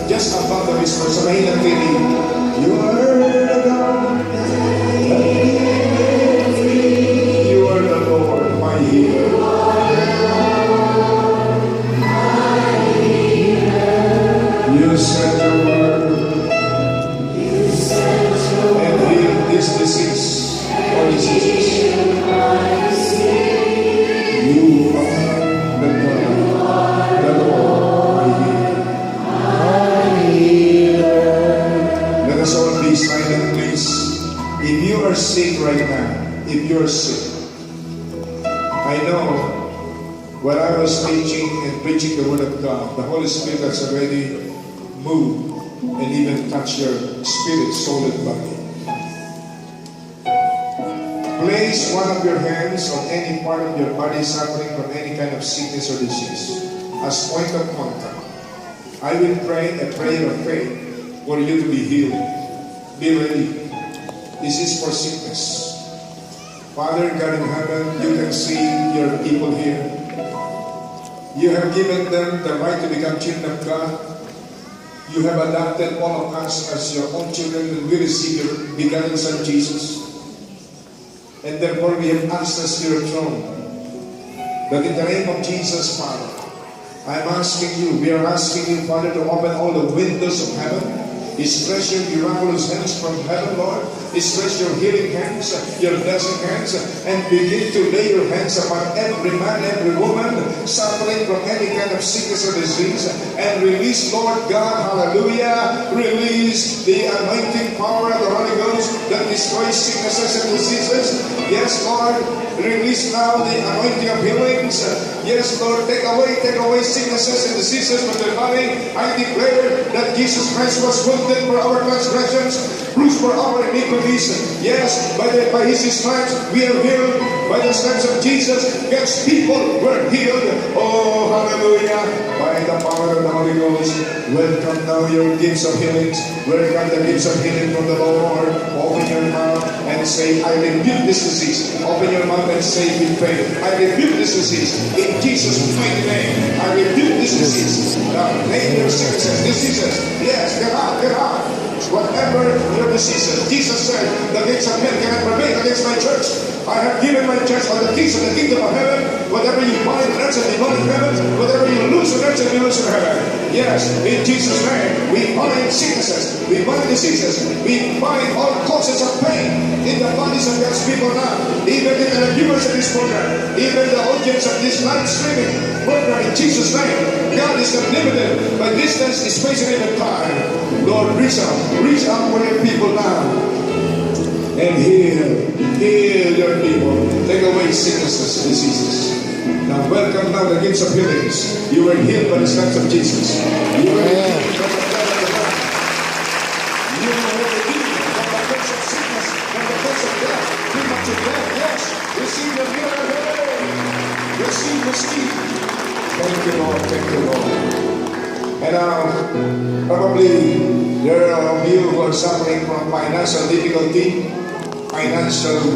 Just above the whisper, sa mahinang tinig, you are the God, you are the Lord, my healer. You said your word, and heal this disease, or diseases. You are the God, the Lord, my healer. Let us all be silent, please. If you are sick right now, if you are sick, I know when I was teaching and preaching the Word of God, the Holy Spirit has already moved and even touched your spirit, soul, and body. Place one of your hands on any part of your body suffering from any kind of sickness or disease as point of contact. I will pray a prayer of faith for you to be healed. Be ready. This is for sickness. Father God in heaven, you can see your people here. You have given them the right to become children of God. You have adopted all of us as your own children, and we receive your begotten Son Jesus. And therefore we have access to your throne. That in the name of Jesus, Father, I'm asking you, we are asking you, Father, to open all the windows of heaven. Stretch your miraculous hands from heaven, Lord. Stretch your healing hands, your blessing hands, and begin to lay your hands upon every man, every woman suffering from any kind of sickness or disease. And release, Lord God, hallelujah, release the anointing power of the Holy Ghost that destroys sicknesses and diseases. Yes, Lord, release now the anointing of healings. Yes, Lord, take away sicknesses and diseases from the body. I declare that Jesus Christ was wounded for our transgressions, bruised for our iniquities. Yes, by His stripes we are healed. By the stripes of Jesus, God's people were healed. Oh, hallelujah! By the power of the Holy Ghost, welcome now your gifts of healings. Welcome the gifts of healing from the Lord. Open your mouth and say, I rebuke this disease. Open your mouth and say with faith, I rebuke this disease. In Jesus' mighty name, I rebuke this disease. Now, name your sicknesses, diseases. Yes, get out, get out. Whatever your diseases, Jesus said, the gates of hell cannot prevail against my church. I have given my church all the keys of the kingdom of heaven. Whatever you bind on earth shall be bound in heaven. Whatever you loose on earth shall be loosed in heaven. Yes, in Jesus' name, we bind sicknesses, we bind diseases, we bind all causes of pain in the bodies of God's people now. Even in the viewers of this program, even the audience of this live streaming program, in Jesus' name, God is not limited by distance, space, and even time. Lord, reach out for your people now. And heal your people. Take away sicknesses and diseases. Now welcome now the gifts of healings. You were healed by the stripes of Jesus. You were healed by the blood of the Lamb. You were redeemed from the curse of sickness, from the curse of death, too much of death. Yes, receive your healing. Receive. Thank you, Lord. Thank you, Lord. And probably there are of you who are suffering from financial difficulty, financial